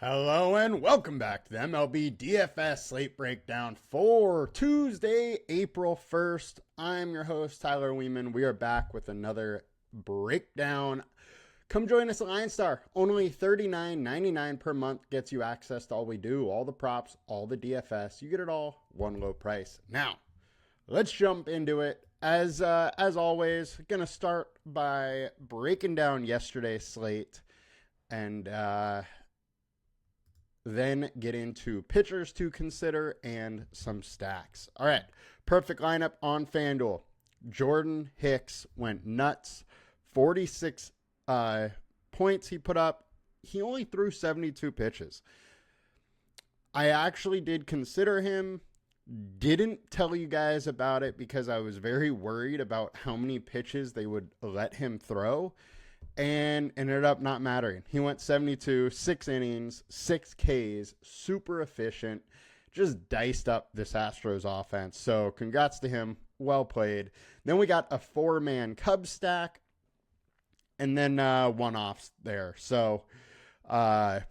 Hello and welcome back to the MLB DFS Slate Breakdown for Tuesday, April 1st. I'm your host, Tyler Wiemann. We are back with another breakdown. Come join us at LineStar. Only $39.99 per month gets you access to all we do, all the props, all the DFS. You get it all, one low price. Now, let's jump into it. As always, gonna start by breaking down yesterday's slate and then get into pitchers to consider and some stacks. All right, perfect lineup on FanDuel. Jordan Hicks went nuts. 46 points he put up. He only threw 72 pitches. I actually did consider him. Didn't tell you guys about it because I was very worried about how many pitches they would let him throw. And ended up not mattering. He went 72, 6 innings, 6 Ks, super efficient, just diced up this Astros offense. So congrats to him. Well played. Then we got a 4-man Cubs stack and then one-offs there. So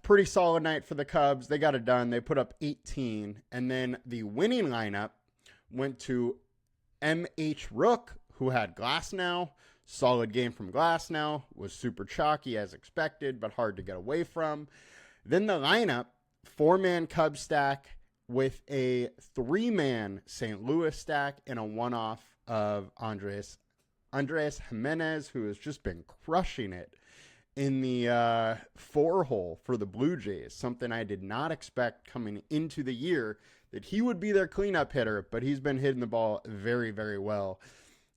pretty solid night for the Cubs. They got it done. They put up 18. And then the winning lineup went to M.H. Rook, who had Glasnow. Solid game from Glasnow, was super chalky as expected, but hard to get away from. Then the lineup, 4-man Cubs stack with a 3-man St. Louis stack and a one-off of Andres Jimenez, who has just been crushing it in the 4-hole for the Blue Jays, something I did not expect coming into the year, that he would be their cleanup hitter, but he's been hitting the ball very, very well.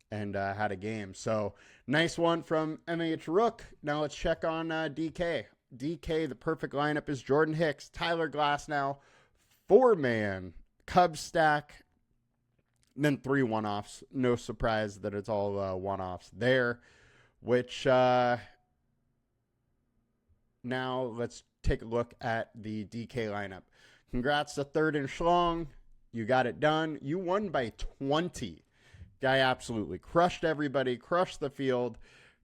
And had a game. So nice one from M.H. Rook. Now let's check on DK. DK, the perfect lineup is Jordan Hicks, Tyler Glasnow, 4-man Cubs stack, then 3 one-offs. No surprise that it's all one-offs there, which now let's take a look at the DK lineup. Congrats to Third and Schlong. You got it done. You won by 20. Guy absolutely crushed everybody, crushed the field.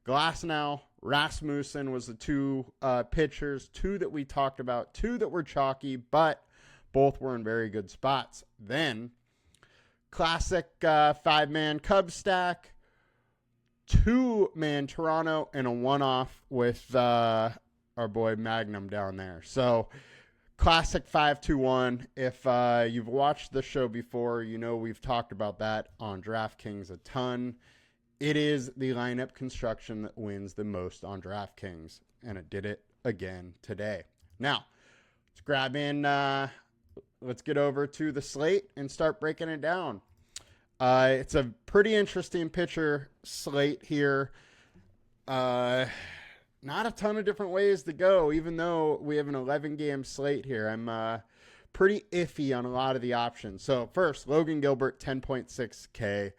Glasnow, Rasmussen was the 2 pitchers, 2 that we talked about, 2 that were chalky, but both were in very good spots. Then, classic 5-man Cubs stack, 2-man Toronto, and a one-off with our boy Magnum down there. So, classic 5-2-1. If you've watched the show before, you know we've talked about that on DraftKings a ton. It is the lineup construction that wins the most on DraftKings, and it did it again today. Now, let's grab in, let's get over to the slate and start breaking it down. It's a pretty interesting pitcher slate here. Not a ton of different ways to go, even though we have an 11-game slate here. I'm pretty iffy on a lot of the options. So first, Logan Gilbert, 10.6K,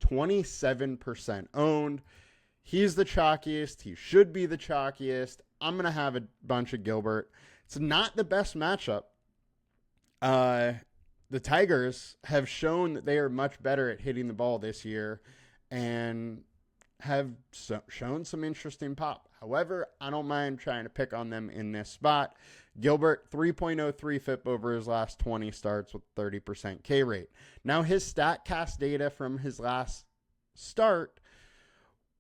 27% owned. He's the chalkiest. He should be the chalkiest. I'm going to have a bunch of Gilbert. It's not the best matchup. The Tigers have shown that they are much better at hitting the ball this year and have shown some interesting pop. However, I don't mind trying to pick on them in this spot. Gilbert, 3.03 FIP over his last 20 starts with 30% K rate. Now, his StatCast data from his last start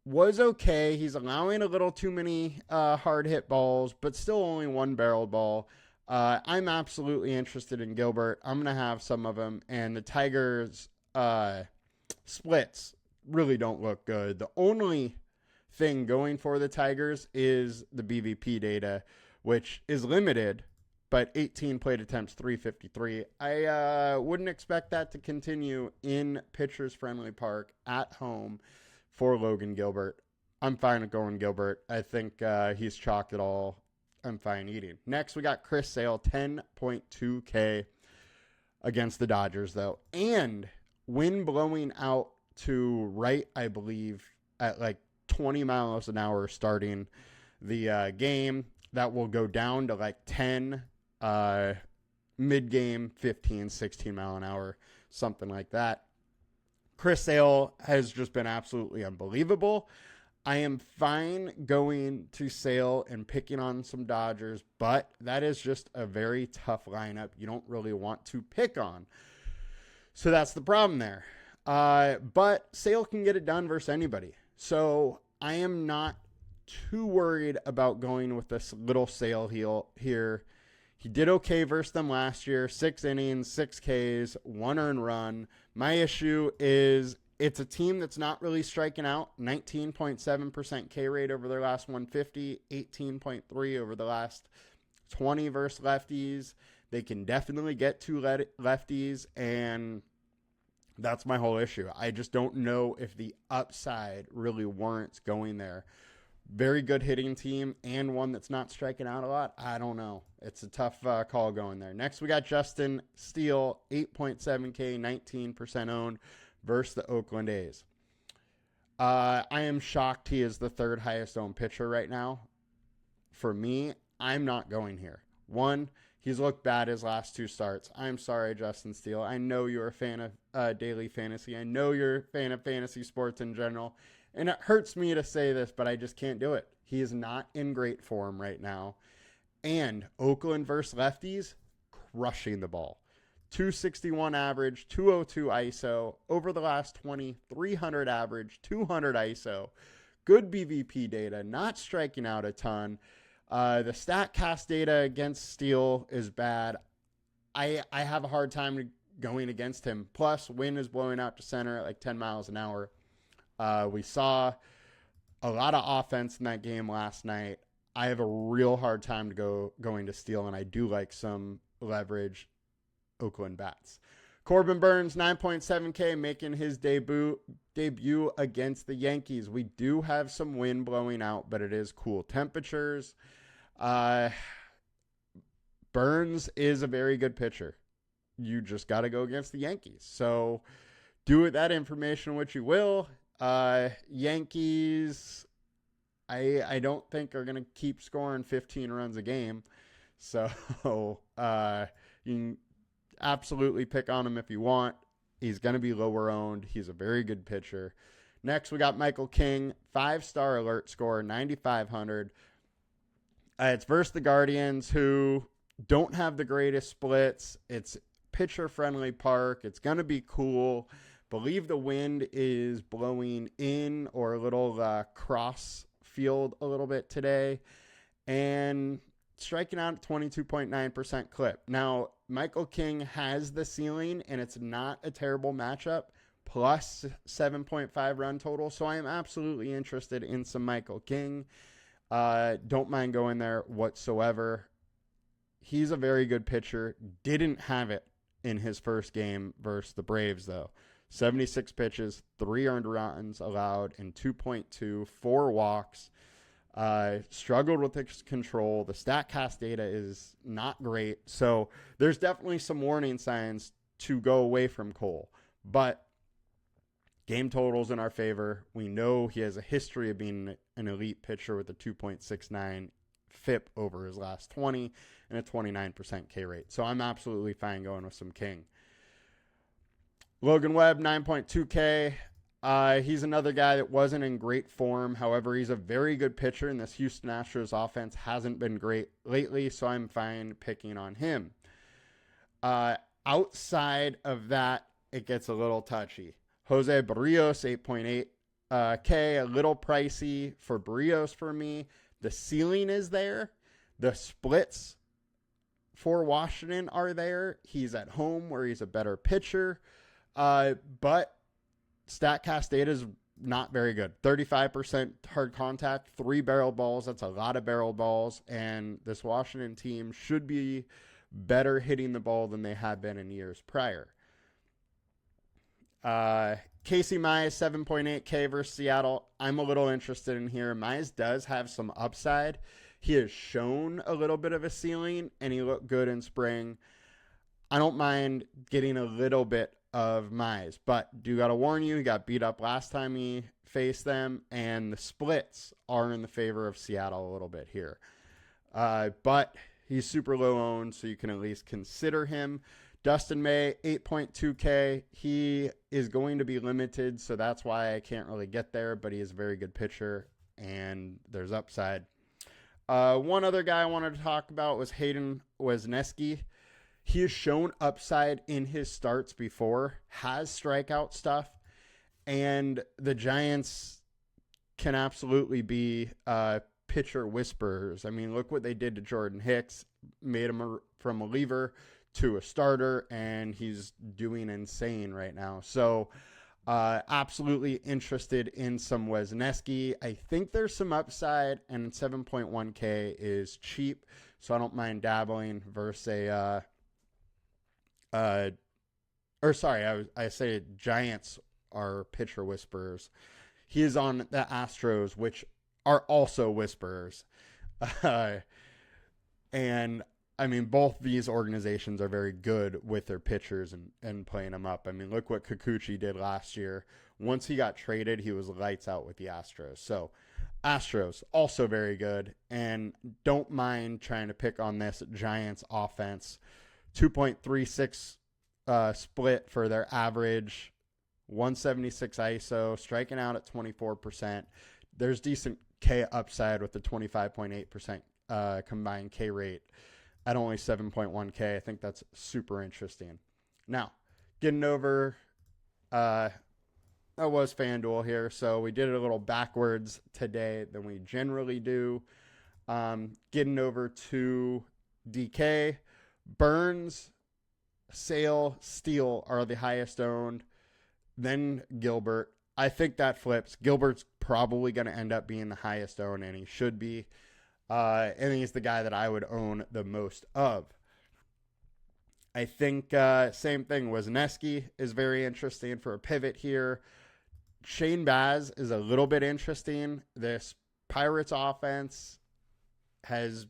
was okay. He's allowing a little too many hard hit balls, but still only 1 barreled ball. I'm absolutely interested in Gilbert. I'm going to have some of them. And the Tigers splits really don't look good. The only thing going for the Tigers is the BVP data, which is limited, but 18 plate attempts, 353. I wouldn't expect that to continue in Pitchers Friendly Park at home for Logan Gilbert. I'm fine with going Gilbert. I think he's chalked it all. I'm fine eating. Next, we got Chris Sale, 10.2K against the Dodgers, though. And wind blowing out to right, I believe, at like 20 miles an hour starting the game. That will go down to like 10 mid-game, 15, 16 mile an hour, something like that. Chris Sale has just been absolutely unbelievable. I am fine going to Sale and picking on some Dodgers, but that is just a very tough lineup you don't really want to pick on. So that's the problem there. But Sale can get it done versus anybody. So I am not too worried about going with this little Sale here. He did okay versus them last year. 6 innings, 6 Ks, 1 earned run. My issue is it's a team that's not really striking out. 19.7% K rate over their last 150. 18.3 over the last 20 versus lefties. They can definitely get to lefties, and that's my whole issue. I just don't know if the upside really warrants going there. Very good hitting team and one that's not striking out a lot. I don't know. It's a tough call going there. Next, we got Justin Steele, 8.7K, 19% owned versus the Oakland A's. I am shocked he is the third highest owned pitcher right now. For me, I'm not going here. One, he's looked bad his last 2 starts. I'm sorry, Justin Steele. I know you're a fan of daily fantasy. I know you're a fan of fantasy sports in general. And it hurts me to say this, but I just can't do it. He is not in great form right now. And Oakland versus lefties, crushing the ball. 261 average, 202 ISO. Over the last 20, 300 average, 200 ISO. Good BVP data, not striking out a ton. The StatCast data against Steele is bad. I have a hard time going against him. Plus, wind is blowing out to center at like 10 miles an hour. We saw a lot of offense in that game last night. I have a real hard time going to Steele, and I do like some leverage Oakland bats. Corbin Burns, 9.7K, making his debut against the Yankees. We do have some wind blowing out, but it is cool temperatures. Burns is a very good pitcher. You just got to go against the Yankees. So do with that information what you will. Yankees, I don't think are going to keep scoring 15 runs a game. So you can absolutely pick on him if you want. He's going to be lower owned. He's a very good pitcher. Next, we got Michael King, 5-star alert score, 9,500. It's versus the Guardians, who don't have the greatest splits. It's pitcher-friendly park. It's going to be cool. Believe the wind is blowing in or a little cross field a little bit today. And striking out at 22.9% clip. Now, Michael King has the ceiling, and it's not a terrible matchup. Plus 7.5 run total. So I am absolutely interested in some Michael King. Don't mind going there whatsoever. He's a very good pitcher. Didn't have it in his first game versus the Braves, though. 76 pitches, 3 earned runs allowed, and 2.2, 4 walks. Struggled with his control. The StatCast data is not great. So there's definitely some warning signs to go away from Cole. But game totals in our favor. We know he has a history of being an elite pitcher with a 2.69 FIP over his last 20 and a 29% K rate. So I'm absolutely fine going with some King. Logan Webb, 9.2K. He's another guy that wasn't in great form. However, he's a very good pitcher, and this Houston Astros offense hasn't been great lately, so I'm fine picking on him. Outside of that, it gets a little touchy. Jose Barrios, 8.8K, a little pricey for Barrios for me. The ceiling is there. The splits for Washington are there. He's at home where he's a better pitcher. But StatCast data is not very good. 35% hard contact, 3 barrel balls. That's a lot of barrel balls. And this Washington team should be better hitting the ball than they have been in years prior. Casey Mize, 7.8K versus Seattle. I'm a little interested in here. Mize does have some upside. He has shown a little bit of a ceiling, and he looked good in spring. I don't mind getting a little bit of Mize, but do got to warn you, he got beat up last time he faced them, and the splits are in the favor of Seattle a little bit here. But he's super low owned, so you can at least consider him. Dustin May, 8.2K. He is going to be limited, so that's why I can't really get there, but he is a very good pitcher, and there's upside. One other guy I wanted to talk about was Hayden Wesneski. He has shown upside in his starts before, has strikeout stuff, and the Giants can absolutely be pitcher whisperers. I mean, look what they did to Jordan Hicks, made him from a reliever to a starter, and he's doing insane right now. So absolutely interested in some Wesneski. I think there's some upside, and 7.1K is cheap, so I don't mind dabbling versus I say Giants are pitcher whisperers. He is on the Astros, which are also whisperers. And I mean, both these organizations are very good with their pitchers and playing them up. I mean, look what Kikuchi did last year. Once he got traded, he was lights out with the Astros. So Astros, also very good. And don't mind trying to pick on this Giants offense. 2.36 split for their average. 176 ISO, striking out at 24%. There's decent K upside with the 25.8% combined K rate at only 7.1K. I think that's super interesting. Now, getting over, that was FanDuel here, so we did it a little backwards today than we generally do. Getting over to DK, Burns, Sale, Steele are the highest owned. Then Gilbert. I think that flips. Gilbert's probably going to end up being the highest owned, and he should be. And he's the guy that I would own the most of. I think same thing. Wesneski is very interesting for a pivot here. Shane Baz is a little bit interesting. This Pirates offense has,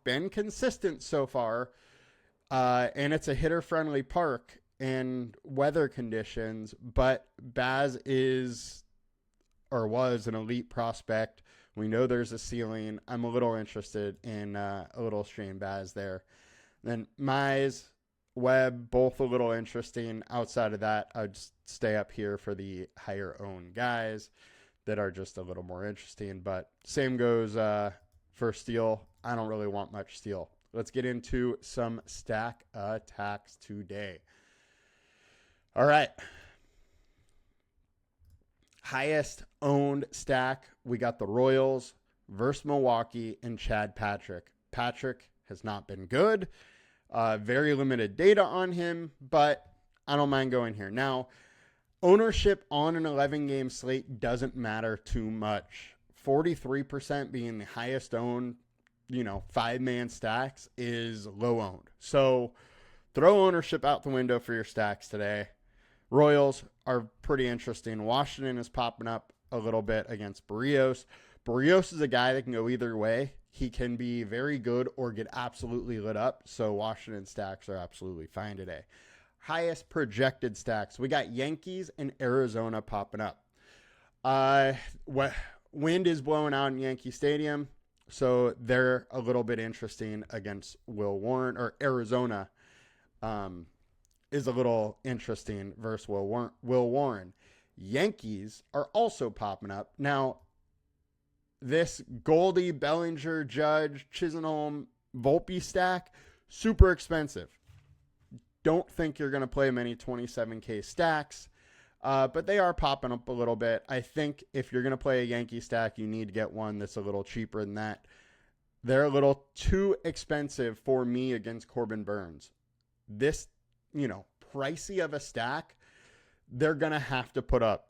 been consistent so far. And it's a hitter-friendly park and weather conditions, but Baz is or was an elite prospect. We know there's a ceiling. I'm a little interested in a little Shane Baz there. Then Mize, Webb, both a little interesting. Outside of that, I'd stay up here for the higher owned guys that are just a little more interesting. But same goes for Steele. I don't really want much Steele. Let's get into some stack attacks today. All right. Highest owned stack, we got the Royals versus Milwaukee and Chad Patrick. Patrick has not been good. Very limited data on him, but I don't mind going here. Now, ownership on an 11-game slate doesn't matter too much. 43% being the highest owned, 5-man stacks is low owned. So throw ownership out the window for your stacks today. Royals are pretty interesting. Washington is popping up a little bit against Barrios. Barrios is a guy that can go either way. He can be very good or get absolutely lit up. So Washington stacks are absolutely fine today. Highest projected stacks. We got Yankees and Arizona popping up. Wind is blowing out in Yankee Stadium. So they're a little bit interesting against Will Warren, or Arizona is a little interesting versus Will Warren. Yankees are also popping up. Now, this Goldie, Bellinger, Judge, Chisenholm, Volpe stack, super expensive. Don't think you're going to play many 27K stacks, but they are popping up a little bit. I think if you're going to play a Yankee stack, you need to get one that's a little cheaper than that. They're a little too expensive for me against Corbin Burns. This, pricey of a stack, they're going to have to put up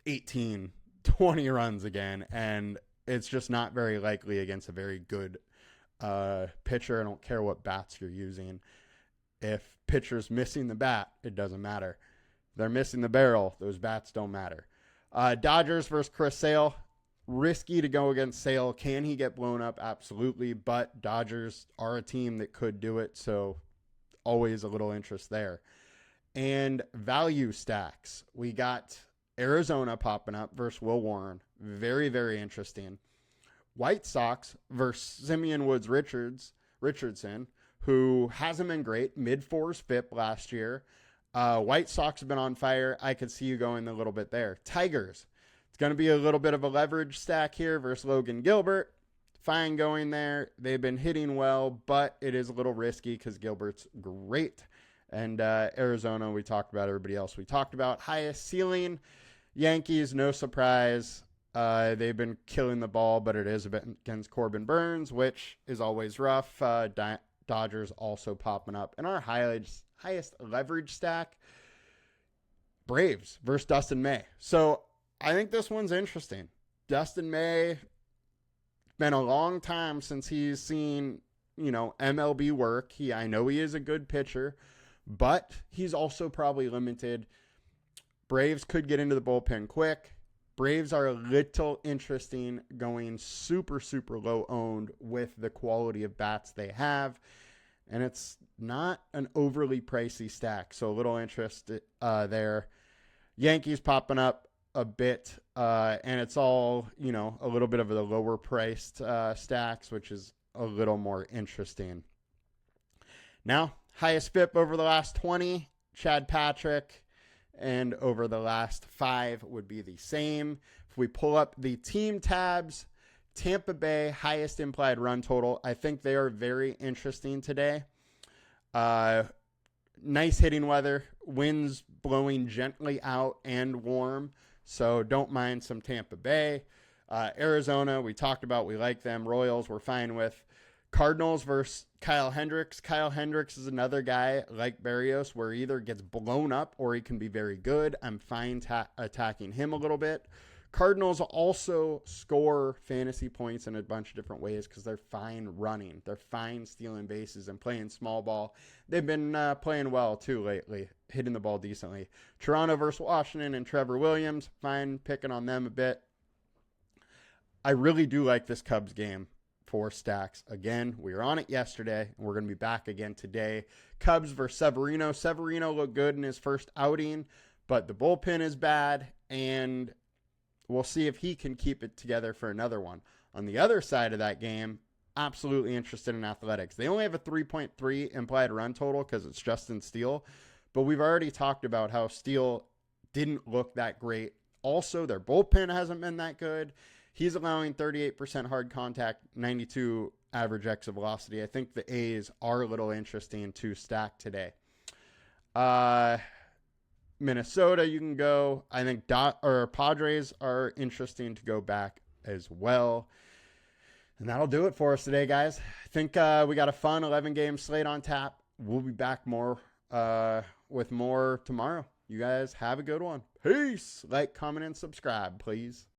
18, 20 runs again, and it's just not very likely against a very good pitcher. I don't care what bats you're using. If pitcher's missing the bat, it doesn't matter. If they're missing the barrel, those bats don't matter. Dodgers versus Chris Sale. Risky to go against Sale. Can he get blown up? Absolutely. But Dodgers are a team that could do it, so always a little interest there. And value stacks. We got Arizona popping up versus Will Warren. Very, very interesting. White Sox versus Simeon Woods Richardson. who hasn't been great, mid-4s FIP last year. White Sox have been on fire. I could see you going a little bit there. Tigers, it's going to be a little bit of a leverage stack here versus Logan Gilbert. Fine going there. They've been hitting well, but it is a little risky because Gilbert's great. And Arizona, we talked about. Everybody else we talked about. Highest ceiling, Yankees, no surprise. They've been killing the ball, but it is a bit against Corbin Burns, which is always rough. Dodgers also popping up. And our highest leverage stack, Braves versus Dustin May. So I think this one's interesting. Dustin May, been a long time since he's seen, MLB work. I know he is a good pitcher, but he's also probably limited. Braves could get into the bullpen quick. Braves are a little interesting, going super, super low owned with the quality of bats they have. And it's not an overly pricey stack, so a little interest there. Yankees popping up a bit, and it's all, a little bit of the lower priced stacks, which is a little more interesting. Now, highest FIP over the last 20, Chad Patrick, and over the last 5 would be the same. If we pull up the team tabs, Tampa Bay, highest implied run total. I think they are very interesting today. Nice hitting weather, winds blowing gently out and warm, so don't mind some Tampa Bay. Arizona, we talked about, we like them. Royals, we're fine with. Cardinals versus Kyle Hendricks. Kyle Hendricks is another guy like Berrios where he either gets blown up or he can be very good. I'm fine attacking him a little bit. Cardinals also score fantasy points in a bunch of different ways because they're fine running. They're fine stealing bases and playing small ball. They've been playing well, too, lately, hitting the ball decently. Toronto versus Washington and Trevor Williams, fine picking on them a bit. I really do like this Cubs game for stacks. Again, we were on it yesterday, and we're going to be back again today. Cubs versus Severino. Severino looked good in his first outing, but the bullpen is bad, and we'll see if he can keep it together for another one. On the other side of that game, absolutely interested in Athletics. They only have a 3.3 implied run total because it's Justin Steele, but we've already talked about how Steele didn't look that great. Also, their bullpen hasn't been that good. He's allowing 38% hard contact, 92 average exit velocity. I think the A's are a little interesting to stack today. Minnesota, you can go. I think Padres are interesting to go back as well. And that'll do it for us today, guys. I think we got a fun 11-game slate on tap. We'll be back with more tomorrow. You guys have a good one. Peace. Like, comment, and subscribe, please.